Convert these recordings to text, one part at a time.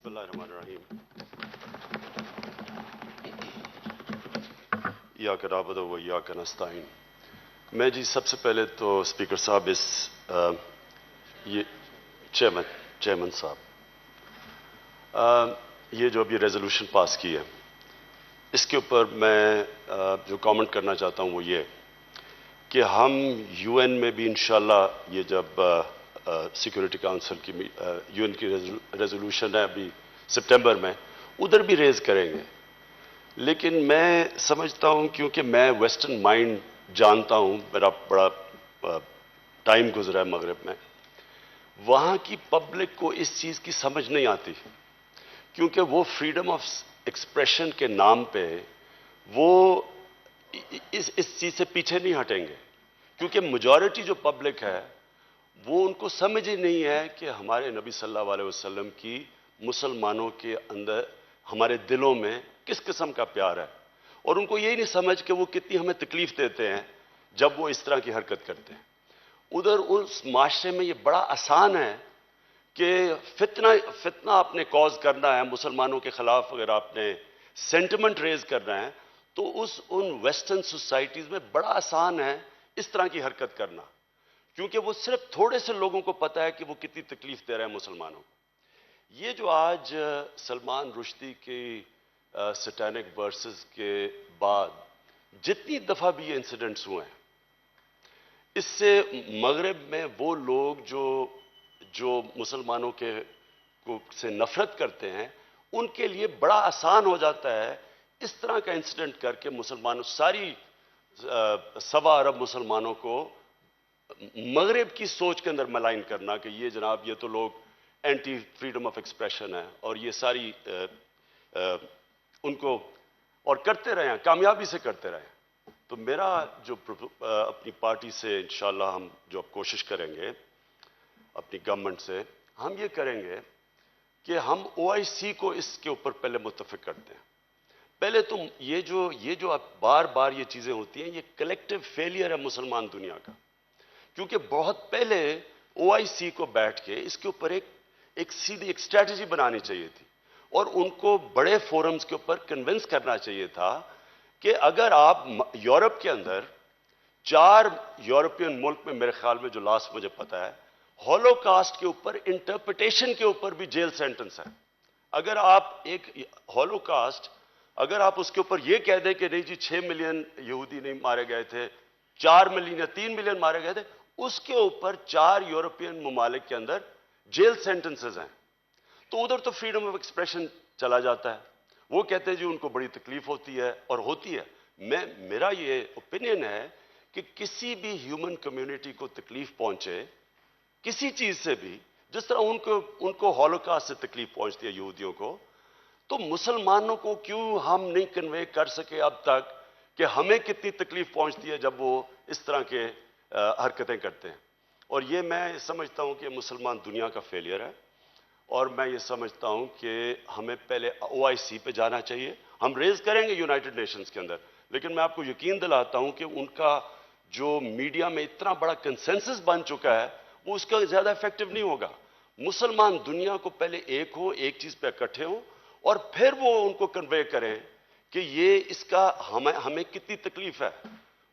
بسم اللہ الرحمن الرحیم ایاک نعبد و ایاک نستعین۔ میں جی سب سے پہلے تو اسپیکر صاحب یہ چیئرمین صاحب یہ جو ابھی ریزولوشن پاس کی ہے اس کے اوپر میں جو کامنٹ کرنا چاہتا ہوں وہ یہ کہ ہم یو این میں بھی انشاءاللہ یہ جب سیکورٹی کاؤنسل کی یو این کی ریزولوشن ہے ابھی سپٹمبر میں ادھر بھی ریز کریں گے، لیکن میں سمجھتا ہوں کیونکہ میں ویسٹرن مائنڈ جانتا ہوں، میرا بڑا ٹائم گزرا ہے مغرب میں، وہاں کی پبلک کو اس چیز کی سمجھ نہیں آتی کیونکہ وہ فریڈم آف ایکسپریشن کے نام پہ وہ اس چیز سے پیچھے نہیں ہٹیں گے، کیونکہ میجورٹی جو پبلک ہے وہ ان کو سمجھ ہی نہیں ہے کہ ہمارے نبی صلی اللہ علیہ وسلم کی مسلمانوں کے اندر ہمارے دلوں میں کس قسم کا پیار ہے، اور ان کو یہی نہیں سمجھ کہ وہ کتنی ہمیں تکلیف دیتے ہیں جب وہ اس طرح کی حرکت کرتے ہیں۔ ادھر اس معاشرے میں یہ بڑا آسان ہے کہ فتنہ آپ نے کاز کرنا ہے مسلمانوں کے خلاف، اگر آپ نے سینٹیمنٹ ریز کرنا ہے تو ان ویسٹرن سوسائٹیز میں بڑا آسان ہے اس طرح کی حرکت کرنا، کیونکہ وہ صرف تھوڑے سے لوگوں کو پتہ ہے کہ وہ کتنی تکلیف دے رہے ہیں مسلمانوں کو۔ یہ جو آج سلمان رشدی کی سٹینک ورسز کے بعد جتنی دفعہ بھی یہ انسیڈنٹس ہوئے ہیں، اس سے مغرب میں وہ لوگ جو مسلمانوں سے نفرت کرتے ہیں ان کے لیے بڑا آسان ہو جاتا ہے اس طرح کا انسیڈنٹ کر کے ساری 1.25 ارب مسلمانوں کو مغرب کی سوچ کے اندر ملائن کرنا کہ یہ جناب یہ تو لوگ اینٹی فریڈم آف ایکسپریشن ہے، اور یہ ساری ان کو اور کرتے رہے ہیں، کامیابی سے کرتے رہے ہیں۔ تو میرا جو اپنی پارٹی سے انشاءاللہ ہم جو کوشش کریں گے اپنی گورنمنٹ سے، ہم یہ کریں گے کہ ہم OIC کو اس کے اوپر پہلے متفق کرتے ہیں۔ پہلے تم یہ جو اب بار بار یہ چیزیں ہوتی ہیں، یہ کلیکٹیو فیلئر ہے مسلمان دنیا کا، کیونکہ بہت پہلے OIC کو بیٹھ کے اس کے اوپر ایک سیدھی اسٹریٹجی بنانی چاہیے تھی، اور ان کو بڑے فورمز کے اوپر کنونس کرنا چاہیے تھا کہ اگر آپ یورپ کے اندر 4 یورپین ملک میں میرے خیال میں جو لاسٹ مجھے پتا ہے، ہولوکاسٹ کے اوپر انٹرپریٹیشن کے اوپر بھی جیل سینٹنس ہے۔ اگر آپ ایک ہولوکاسٹ اگر آپ اس کے اوپر یہ کہہ دیں کہ نہیں جی 6 ملین یہودی نہیں مارے گئے تھے، 4 ملین یا 3 ملین مارے گئے تھے، اس کے اوپر 4 یورپین ممالک کے اندر جیل سینٹنسز ہیں، تو ادھر تو فریڈم آف ایکسپریشن چلا جاتا ہے۔ وہ کہتے ہیں جی ان کو بڑی تکلیف ہوتی ہے، اور ہوتی ہے۔ میرا یہ اوپینین ہے کہ کسی بھی ہیومن کمیونٹی کو تکلیف پہنچے کسی چیز سے بھی، جس طرح ان کو ہولوکاسٹ سے تکلیف پہنچتی ہے یہودیوں کو، تو مسلمانوں کو کیوں ہم نہیں کنوے کر سکے اب تک کہ ہمیں کتنی تکلیف پہنچتی ہے جب وہ اس طرح کے حرکتیں کرتے ہیں۔ اور یہ میں سمجھتا ہوں کہ مسلمان دنیا کا فیلئر ہے، اور میں یہ سمجھتا ہوں کہ ہمیں پہلے OIC پہ جانا چاہیے۔ ہم ریز کریں گے یونائٹڈ نیشنز کے اندر، لیکن میں آپ کو یقین دلاتا ہوں کہ ان کا جو میڈیا میں اتنا بڑا کنسنسس بن چکا ہے وہ اس کا زیادہ افیکٹو نہیں ہوگا۔ مسلمان دنیا کو پہلے ایک چیز پہ اکٹھے ہوں، اور پھر وہ ان کو کنوے کریں کہ یہ اس کا ہمیں کتنی تکلیف ہے۔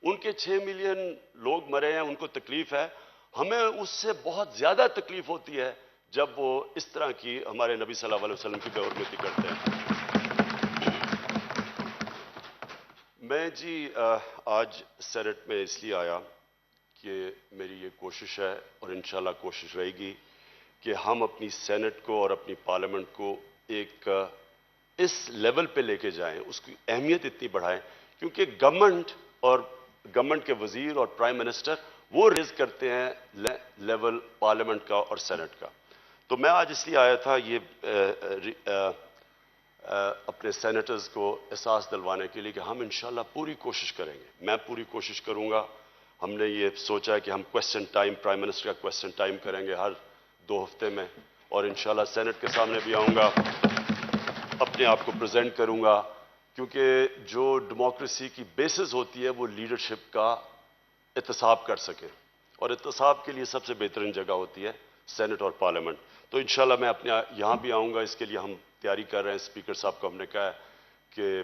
ان کے 6 ملین لوگ مرے ہیں، ان کو تکلیف ہے، ہمیں اس سے بہت زیادہ تکلیف ہوتی ہے جب وہ اس طرح کی ہمارے نبی صلی اللہ علیہ وسلم کی بے حرمتی کرتے ہیں۔ میں جی آج سینٹ میں اس لیے آیا کہ میری یہ کوشش ہے، اور انشاءاللہ کوشش رہے گی کہ ہم اپنی سینٹ کو اور اپنی پارلیمنٹ کو ایک اس لیول پہ لے کے جائیں، اس کی اہمیت اتنی بڑھائیں، کیونکہ گورنمنٹ کے وزیر اور پرائم منسٹر وہ ریز کرتے ہیں لیول پارلیمنٹ کا اور سینٹ کا۔ تو میں آج اس لیے آیا تھا یہ اپنے سینیٹرز کو احساس دلوانے کے لیے کہ ہم انشاءاللہ پوری کوشش کریں گے، میں پوری کوشش کروں گا۔ ہم نے یہ سوچا ہے کہ ہم کوسچن ٹائم، پرائم منسٹر کا کوسچن ٹائم کریں گے ہر 2 ہفتے میں، اور انشاءاللہ سینٹ کے سامنے بھی آؤں گا، اپنے آپ کو پریزنٹ کروں گا، کیونکہ جو ڈیموکریسی کی بیسس ہوتی ہے وہ لیڈرشپ کا احتساب کر سکے، اور احتساب کے لیے سب سے بہترین جگہ ہوتی ہے سینٹ اور پارلیمنٹ. تو انشاءاللہ میں اپنے یہاں بھی آؤں گا. اس کے لیے ہم تیاری کر رہے ہیں. اسپیکر صاحب کو ہم نے کہا ہے کہ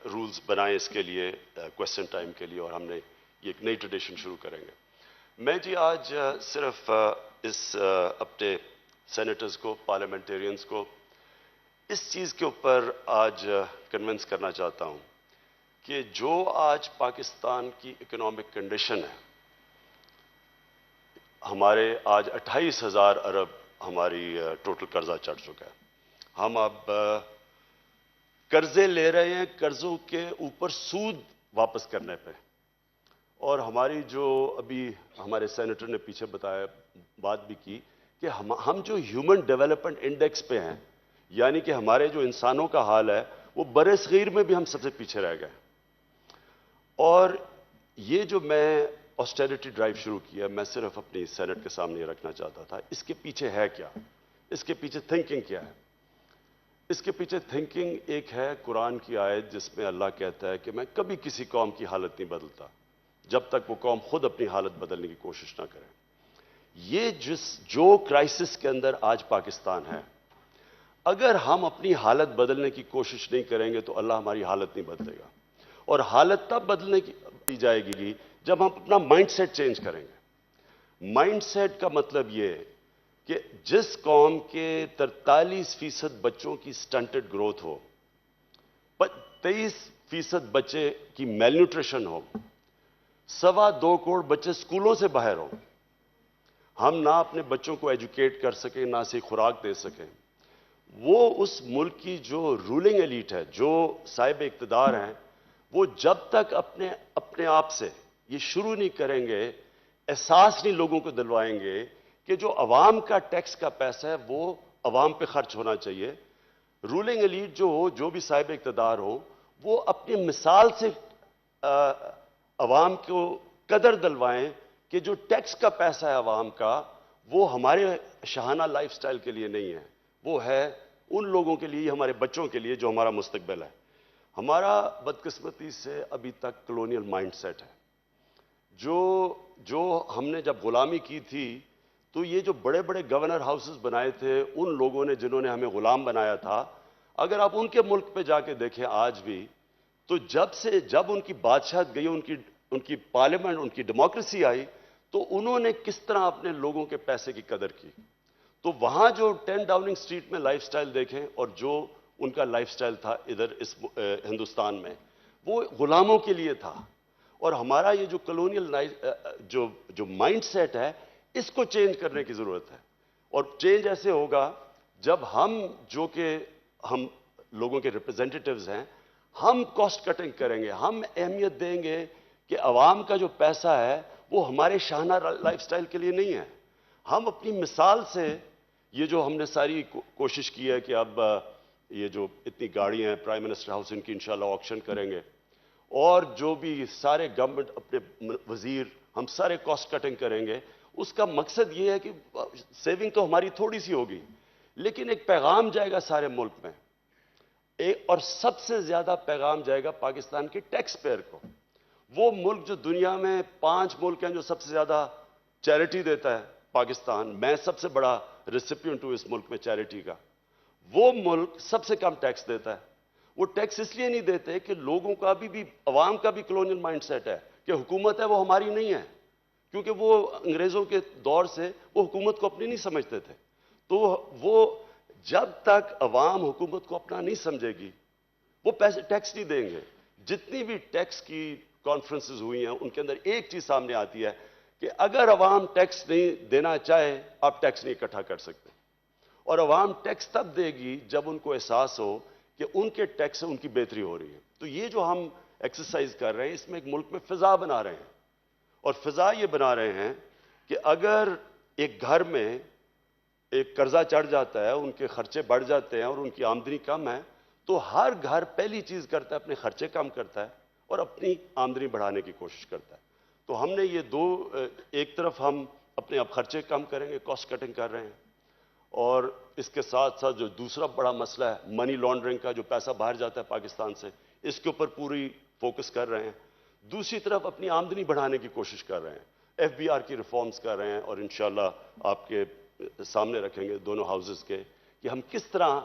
رولز بنائیں اس کے لیے کویسچن ٹائم کے لیے, اور ہم نے یہ ایک نئی ٹریڈیشن شروع کریں گے. میں جی آج صرف اس اپنے سینیٹرز کو, پارلیمنٹیرینز کو اس چیز کے اوپر آج کنونس کرنا چاہتا ہوں کہ جو آج پاکستان کی اکنامک کنڈیشن ہے, ہمارے آج 28,000 ارب ہماری ٹوٹل قرضہ چڑھ چکا ہے. ہم اب قرضے لے رہے ہیں قرضوں کے اوپر سود واپس کرنے پہ. اور ہماری جو ابھی ہمارے سینیٹر نے پیچھے بتایا, بات بھی کی کہ ہم جو ہیومن ڈیولپمنٹ انڈیکس پہ ہیں, یعنی کہ ہمارے جو انسانوں کا حال ہے وہ برِ صغیر میں بھی ہم سب سے پیچھے رہ گئے. اور یہ جو میں آسٹیرٹی ڈرائیو شروع کیا, میں صرف اپنی سینٹ کے سامنے یہ رکھنا چاہتا تھا. اس کے پیچھے ہے کیا؟ اس کے پیچھے تھنکنگ کیا ہے؟ اس کے پیچھے تھنکنگ ایک ہے قرآن کی آیت جس میں اللہ کہتا ہے کہ میں کبھی کسی قوم کی حالت نہیں بدلتا جب تک وہ قوم خود اپنی حالت بدلنے کی کوشش نہ کرے. یہ جو کرائسس کے اندر آج پاکستان ہے, اگر ہم اپنی حالت بدلنے کی کوشش نہیں کریں گے تو اللہ ہماری حالت نہیں بدلے گا. اور حالت تب بدلنے کی جائے گی جب ہم اپنا مائنڈ سیٹ چینج کریں گے. مائنڈ سیٹ کا مطلب یہ ہے کہ جس قوم کے 43% بچوں کی سٹنٹڈ گروتھ ہو, 23% بچے کی میل نیوٹریشن ہو, 2.25 کروڑ بچے سکولوں سے باہر ہوں, ہم نہ اپنے بچوں کو ایجوکیٹ کر سکیں, نہ سے خوراک دے سکیں, وہ اس ملک کی جو رولنگ ایلیٹ ہے, جو صاحب اقتدار ہیں, وہ جب تک اپنے آپ سے یہ شروع نہیں کریں گے, احساس نہیں لوگوں کو دلوائیں گے کہ جو عوام کا ٹیکس کا پیسہ ہے وہ عوام پہ خرچ ہونا چاہیے. رولنگ ایلیٹ جو ہو, جو بھی صاحب اقتدار ہو, وہ اپنی مثال سے عوام کو قدر دلوائیں کہ جو ٹیکس کا پیسہ ہے عوام کا, وہ ہمارے شاہانہ لائف سٹائل کے لیے نہیں ہے, وہ ہے ان لوگوں کے لیے, ہمارے بچوں کے لیے جو ہمارا مستقبل ہے. ہمارا بدقسمتی سے ابھی تک کلونیل مائنڈ سیٹ ہے. جو ہم نے جب غلامی کی تھی تو یہ جو بڑے بڑے گورنر ہاؤسز بنائے تھے ان لوگوں نے جنہوں نے ہمیں غلام بنایا تھا, اگر آپ ان کے ملک پہ جا کے دیکھیں آج بھی, تو جب ان کی بادشاہت گئی, ان کی پارلیمنٹ, ان کی ڈیموکریسی آئی, تو انہوں نے کس طرح اپنے لوگوں کے پیسے کی قدر کی. تو وہاں جو 10 ڈاؤننگ سٹریٹ میں لائف سٹائل دیکھیں اور جو ان کا لائف سٹائل تھا ادھر اس ہندوستان میں, وہ غلاموں کے لیے تھا. اور ہمارا یہ جو کلونیل جو مائنڈ سیٹ ہے, اس کو چینج کرنے کی ضرورت ہے. اور چینج ایسے ہوگا جب جو کہ ہم لوگوں کے ریپرزینٹیٹیوز ہیں, ہم کاسٹ کٹنگ کریں گے, ہم اہمیت دیں گے کہ عوام کا جو پیسہ ہے وہ ہمارے شاہانہ لائف سٹائل کے لیے نہیں ہے. ہم اپنی مثال سے یہ جو ہم نے ساری کوشش کی ہے کہ اب یہ جو اتنی گاڑیاں ہیں پرائم منسٹر ہاؤس, ان کی انشاءاللہ آکشن کریں گے, اور جو بھی سارے گورنمنٹ اپنے وزیر, ہم سارے کاسٹ کٹنگ کریں گے. اس کا مقصد یہ ہے کہ سیونگ تو ہماری تھوڑی سی ہوگی, لیکن ایک پیغام جائے گا سارے ملک میں, اور سب سے زیادہ پیغام جائے گا پاکستان کے ٹیکس پیئر کو. وہ ملک جو دنیا میں 5 ملک ہیں جو سب سے زیادہ چیریٹی دیتا ہے, پاکستان, میں سب سے بڑا ریسیپینٹ ہوں اس ملک میں چیریٹی کا, وہ ملک سب سے کم ٹیکس دیتا ہے. وہ ٹیکس اس لیے نہیں دیتے کہ لوگوں کا بھی عوام کا بھی کلونیل مائنڈ سیٹ ہے کہ حکومت ہے وہ ہماری نہیں ہے, کیونکہ وہ انگریزوں کے دور سے وہ حکومت کو اپنی نہیں سمجھتے تھے. تو وہ جب تک عوام حکومت کو اپنا نہیں سمجھے گی, وہ پیسے ٹیکس نہیں دیں گے. جتنی بھی ٹیکس کی کانفرنسز ہوئی ہیں ان کے اندر ایک چیز سامنے آتی ہے کہ اگر عوام ٹیکس نہیں دینا چاہے, آپ ٹیکس نہیں اکٹھا کر سکتے. اور عوام ٹیکس تب دے گی جب ان کو احساس ہو کہ ان کے ٹیکس سے ان کی بہتری ہو رہی ہے. تو یہ جو ہم ایکسرسائز کر رہے ہیں, اس میں ایک ملک میں فضا بنا رہے ہیں, اور فضا یہ بنا رہے ہیں کہ اگر ایک گھر میں ایک قرضہ چڑھ جاتا ہے, ان کے خرچے بڑھ جاتے ہیں اور ان کی آمدنی کم ہے, تو ہر گھر پہلی چیز کرتا ہے اپنے خرچے کم کرتا ہے اور اپنی آمدنی بڑھانے کی کوشش کرتا ہے. تو ہم نے یہ ایک طرف ہم اپنے اب خرچے کم کریں گے, کاسٹ کٹنگ کر رہے ہیں, اور اس کے ساتھ ساتھ جو دوسرا بڑا مسئلہ ہے منی لانڈرنگ کا, جو پیسہ باہر جاتا ہے پاکستان سے, اس کے اوپر پوری فوکس کر رہے ہیں. دوسری طرف اپنی آمدنی بڑھانے کی کوشش کر رہے ہیں, FBR کی ریفارمز کر رہے ہیں, اور انشاءاللہ آپ کے سامنے رکھیں گے دونوں ہاؤسز کے کہ ہم کس طرح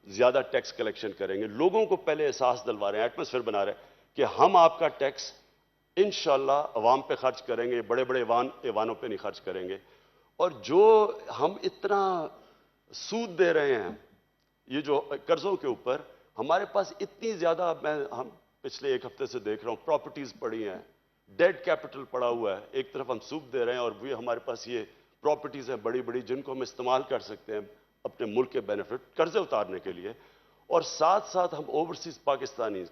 زیادہ ٹیکس کلیکشن کریں گے. لوگوں کو پہلے احساس دلوا رہے ہیں, ایٹماسفیئر بنا رہے ہیں کہ ہم آپ کا ٹیکس انشاءاللہ عوام پہ خرچ کریں گے, بڑے بڑے ایوانوں پہ نہیں خرچ کریں گے. اور جو ہم اتنا سود دے رہے ہیں یہ جو قرضوں کے اوپر, ہمارے پاس اتنی زیادہ, ہم پچھلے ایک ہفتے سے دیکھ رہا ہوں پراپرٹیز پڑی ہیں, ڈیڈ کیپٹل پڑا ہوا ہے. ایک طرف ہم سود دے رہے ہیں اور وہ ہمارے پاس یہ پراپرٹیز ہیں بڑی بڑی جن کو ہم استعمال کر سکتے ہیں اپنے ملک کے بینیفٹ قرضے اتارنے کے لیے. اور ساتھ ساتھ ہم اوورسیز پاکستانی,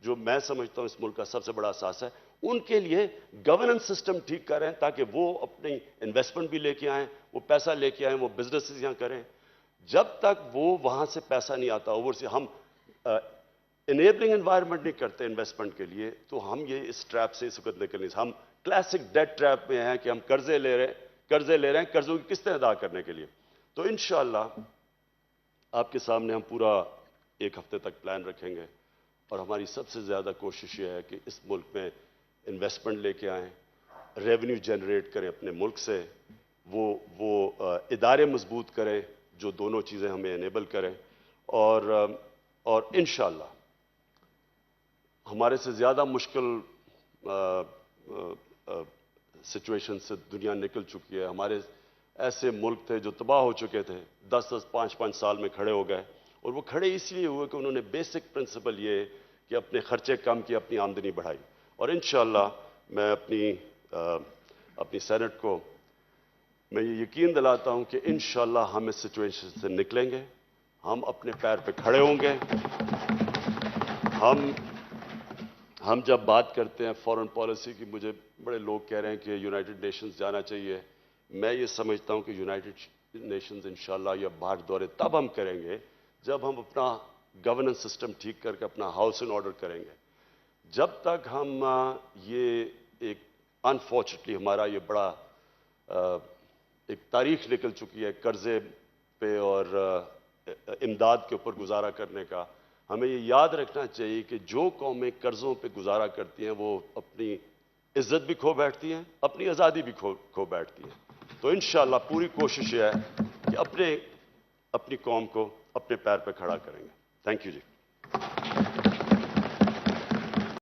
جو میں سمجھتا ہوں اس ملک کا سب سے بڑا اثاثہ ہے, ان کے لیے گورننس سسٹم ٹھیک کریں تاکہ وہ اپنی انویسٹمنٹ بھی لے کے آئیں, وہ پیسہ لے کے آئیں, وہ بزنسز یہاں کریں. جب تک وہ وہاں سے پیسہ نہیں آتا اوورسیز, ہم انیبلنگ انوائرمنٹ نہیں کرتے انویسٹمنٹ کے لیے, تو ہم یہ اس ٹریپ سے اس وقت نکل نہیں. ہم کلاسک ڈیٹ ٹریپ میں ہیں کہ ہم قرضے لے رہے ہیں قرضوں کی قسطیں ادا کرنے کے لیے. تو انشاءاللہ آپ کے سامنے ہم پورا ایک ہفتے تک پلان رکھیں گے, اور ہماری سب سے زیادہ کوشش یہ ہے کہ اس ملک میں انویسٹمنٹ لے کے آئیں, ریونیو جنریٹ کریں اپنے ملک سے, وہ ادارے مضبوط کریں جو دونوں چیزیں ہمیں انیبل کریں. اور انشاءاللہ ہمارے سے زیادہ مشکل سچویشن سے دنیا نکل چکی ہے. ہمارے ایسے ملک تھے جو تباہ ہو چکے تھے, 10-10, 5-5 سال میں کھڑے ہو گئے, اور وہ کھڑے اس لیے ہوئے کہ انہوں نے بیسک پرنسپل یہ کہ اپنے خرچے کم کیے, اپنی آمدنی بڑھائی. اور انشاءاللہ میں اپنی سینٹ کو میں یہ یقین دلاتا ہوں کہ انشاءاللہ ہم اس سچویشن سے نکلیں گے, ہم اپنے پیر پہ کھڑے ہوں گے. ہم جب بات کرتے ہیں فارن پالیسی کی, مجھے بڑے لوگ کہہ رہے ہیں کہ یونائٹڈ نیشنز جانا چاہیے. میں یہ سمجھتا ہوں کہ یونائٹڈ نیشنز انشاءاللہ یا باہر دورے تب ہم کریں گے جب ہم اپنا گورننس سسٹم ٹھیک کر کے اپنا ہاؤس ان آرڈر کریں گے. جب تک ہم یہ ایک انفارچونیٹلی ہمارا یہ بڑا ایک تاریخ نکل چکی ہے قرضے پہ اور امداد کے اوپر گزارا کرنے کا, ہمیں یہ یاد رکھنا چاہیے کہ جو قومیں قرضوں پہ گزارا کرتی ہیں وہ اپنی عزت بھی کھو بیٹھتی ہیں, اپنی آزادی بھی کھو بیٹھتی ہیں. تو انشاءاللہ پوری کوشش یہ ہے کہ اپنی قوم کو اپنے پیر پہ کھڑا کریں گے. Thank you G.